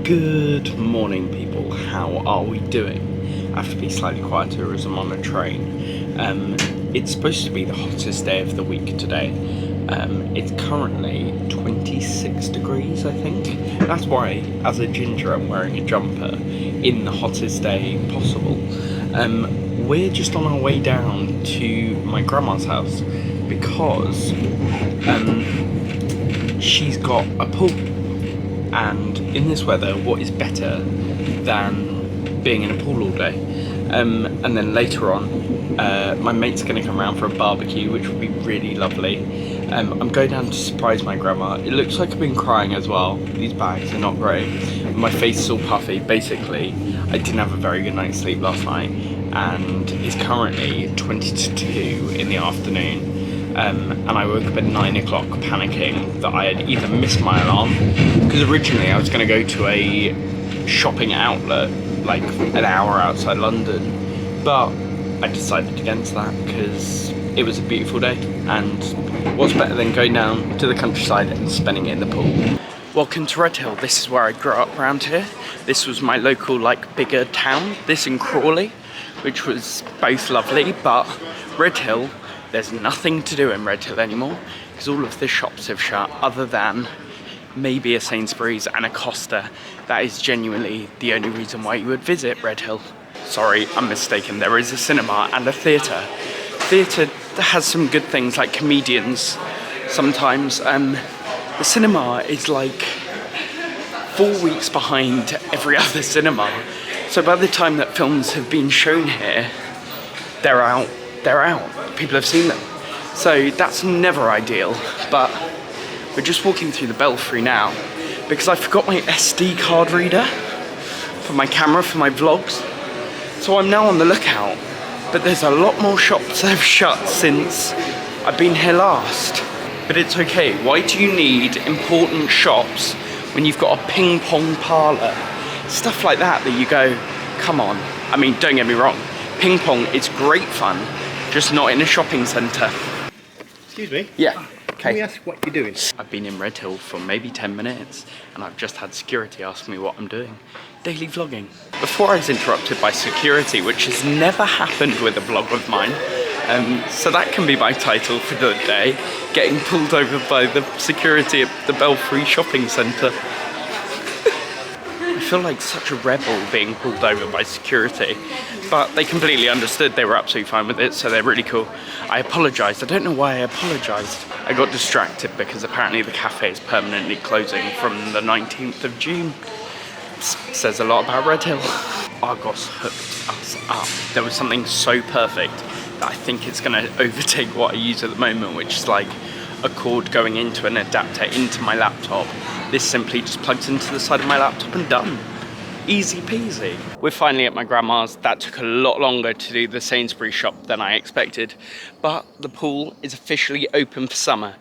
Good morning, people. How are we doing? I have to be slightly quieter as I'm on a train. It's supposed to be the hottest day of the week today. It's currently 26 degrees, I think. That's why, as a ginger, I'm wearing a jumper in the hottest day possible. We're just on our way down to my grandma's house because she's got a pool. And in this weather, what is better than being in a pool all day? And then later on, my mate's going to come around for a barbecue, which will be really lovely. I'm going down to surprise my grandma. It looks like I've been crying as well. These bags are not great. My face is all puffy. Basically, I didn't have a very good night's sleep last night, and it's currently 20 to 2 in the afternoon. And I woke up at 9 o'clock panicking that I had either missed my alarm, because originally I was going to go to a shopping outlet like an hour outside London, but I decided against that because it was a beautiful day, and what's better than going down to the countryside and spending it in the pool. Welcome to Redhill. This is where I grew up around here. This was my local bigger town, this in Crawley, which was both lovely, but Redhill, there's nothing to do in Redhill anymore because all of the shops have shut other than maybe a Sainsbury's and a Costa. That is genuinely the only reason why you would visit Redhill. Sorry, I'm mistaken. There is a cinema and a theatre. Theatre has some good things like comedians sometimes. The cinema is like 4 weeks behind every other cinema. So by the time that films have been shown here, they're out. People have seen them. So that's never ideal, but we're just walking through the Belfry now because I forgot my SD card reader for my camera for my vlogs. So I'm now on the lookout, but there's a lot more shops that have shut since I've been here last. But it's okay. Why do you need important shops when you've got a ping pong parlour? Stuff like that you go, come on. I mean, don't get me wrong. Ping pong is great fun, just not in a shopping centre. Excuse me? Yeah. Can we ask what you're doing? I've been in Redhill for maybe 10 minutes and I've just had security ask me what I'm doing. Daily vlogging. Before I was interrupted by security, which has never happened with a vlog of mine. So that can be my title for the day. Getting pulled over by the security at the Belfry shopping centre. I feel like such a rebel being pulled over by security, but they completely understood. They were absolutely fine with it, so they're really cool. I apologised. I don't know why I apologised. I got distracted because apparently the cafe is permanently closing from the 19th of June. Says a lot about Redhill. Argos hooked us up. There was something so perfect that I think it's going to overtake what I use at the moment, which is like a cord going into an adapter into my laptop. This simply just plugs into the side of my laptop and done. Easy peasy. We're finally at my grandma's. That took a lot longer to do the Sainsbury's shop than I expected, but the pool is officially open for summer.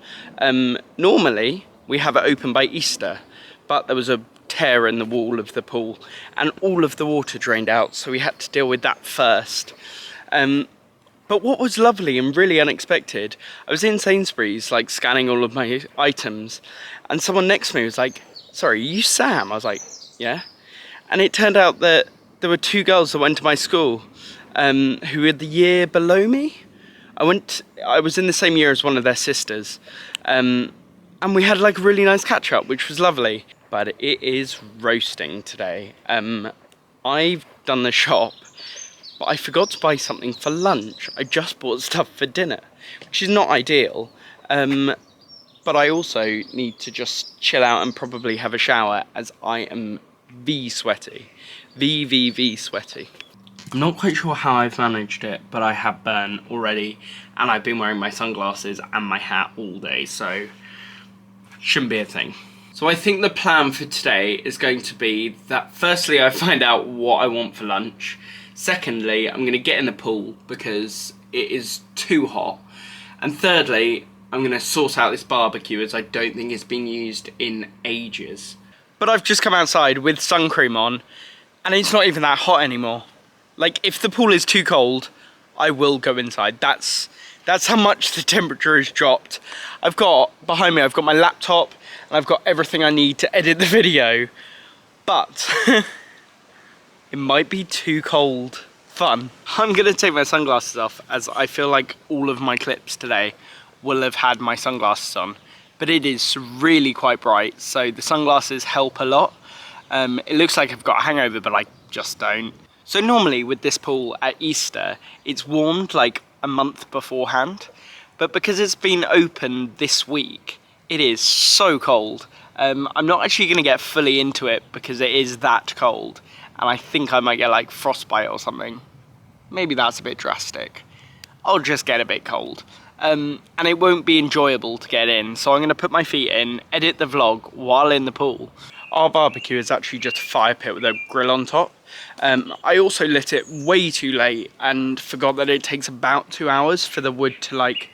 Normally we have it open by Easter, but there was a tear in the wall of the pool and all of the water drained out, so we had to deal with that first. But what was lovely and really unexpected, I was in Sainsbury's scanning all of my items, and someone next to me was like, "Sorry, are you Sam?" I was like, "Yeah." And it turned out that there were two girls that went to my school who were the year below me. I was in the same year as one of their sisters, and we had a really nice catch up, which was lovely. But it is roasting today. I've done the shop, but I forgot to buy something for lunch. I just bought stuff for dinner, which is not ideal. But I also need to just chill out and probably have a shower, as I am sweaty. Sweaty. I'm not quite sure how I've managed it, but I have burnt already, and I've been wearing my sunglasses and my hat all day, so shouldn't be a thing. So I think the plan for today is going to be that firstly I find out what I want for lunch. Secondly, I'm going to get in the pool because it is too hot. And thirdly, I'm going to sort out this barbecue, as I don't think it's been used in ages. But I've just come outside with sun cream on and it's not even that hot anymore. If the pool is too cold, I will go inside. That's how much the temperature has dropped. Behind me, I've got my laptop and I've got everything I need to edit the video. but it might be too cold fun. I'm gonna take my sunglasses off as I feel like all of my clips today will have had my sunglasses on, but it is really quite bright, so the sunglasses help a lot. It looks like I've got a hangover, but I just don't. So normally with this pool at Easter, it's warmed like a month beforehand, but because it's been open this week, it is so cold. I'm not actually gonna get fully into it because it is that cold, and I think I might get like frostbite or something. Maybe that's a bit drastic. I'll just get a bit cold. And it won't be enjoyable to get in, so I'm gonna put my feet in, edit the vlog while in the pool. Our barbecue is actually just a fire pit with a grill on top. I also lit it way too late and forgot that it takes about 2 hours for the wood to like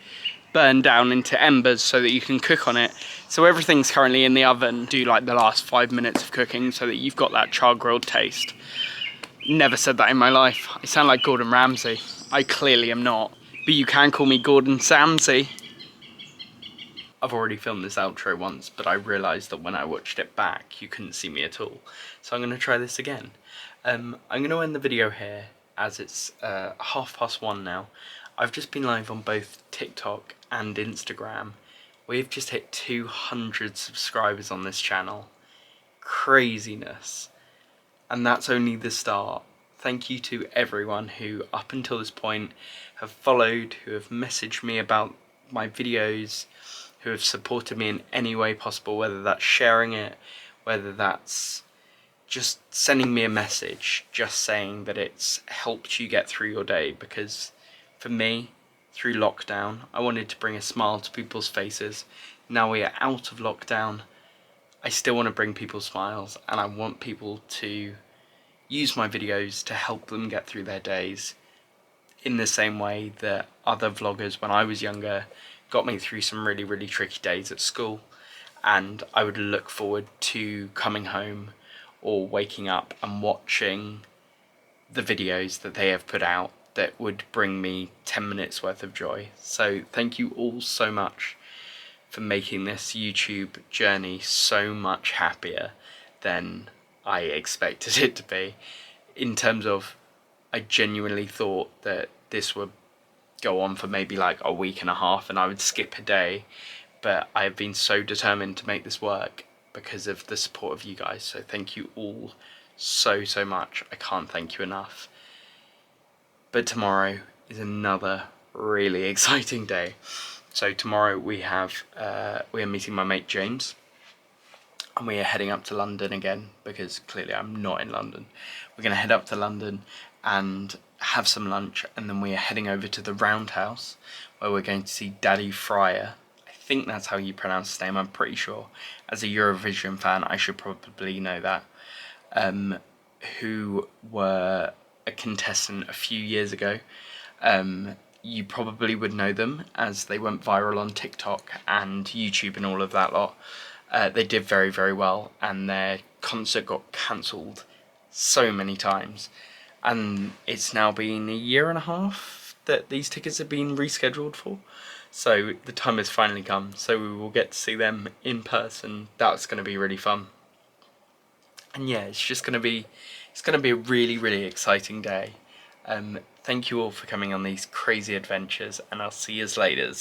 burn down into embers so that you can cook on it. So everything's currently in the oven. Do like the last 5 minutes of cooking so that you've got that char grilled taste. Never said that in my life. I sound like Gordon Ramsay. I clearly am not. But you can call me Gordon Samsey. I've already filmed this outro once, but I realised that when I watched it back, you couldn't see me at all. So I'm going to try this again. I'm going to end the video here, as it's 1:30 now. I've just been live on both TikTok and Instagram. We've just hit 200 subscribers on this channel. Craziness. And that's only the start. Thank you to everyone who, up until this point, have followed, who have messaged me about my videos, who have supported me in any way possible, whether that's sharing it, whether that's just sending me a message, just saying that it's helped you get through your day, because for me, through lockdown, I wanted to bring a smile to people's faces. Now we are out of lockdown, I still want to bring people smiles, and I want people to use my videos to help them get through their days in the same way that other vloggers when I was younger got me through some really, really tricky days at school. And I would look forward to coming home or waking up and watching the videos that they have put out that would bring me 10 minutes worth of joy. So thank you all so much for making this YouTube journey so much happier than I expected it to be. In terms of, I genuinely thought that this would go on for maybe like a week and a half and I would skip a day, but I have been so determined to make this work because of the support of you guys. So thank you all so much. I can't thank you enough. But tomorrow is another really exciting day. So tomorrow we are meeting my mate James, and we are heading up to London again, because clearly I'm not in London. We're going to head up to London and have some lunch, and then we are heading over to the Roundhouse, where we're going to see Daddy Fryer. I think that's how you pronounce his name, I'm pretty sure. As a Eurovision fan, I should probably know that. Who were a contestant a few years ago. You probably would know them as they went viral on TikTok and YouTube and all of that lot. They did very well, and their concert got cancelled so many times, and it's now been a year and a half that these tickets have been rescheduled for, so the time has finally come, so we will get to see them in person. That's going to be really fun. And yeah, it's going to be a really exciting day. Thank you all for coming on these crazy adventures, and I'll see you later.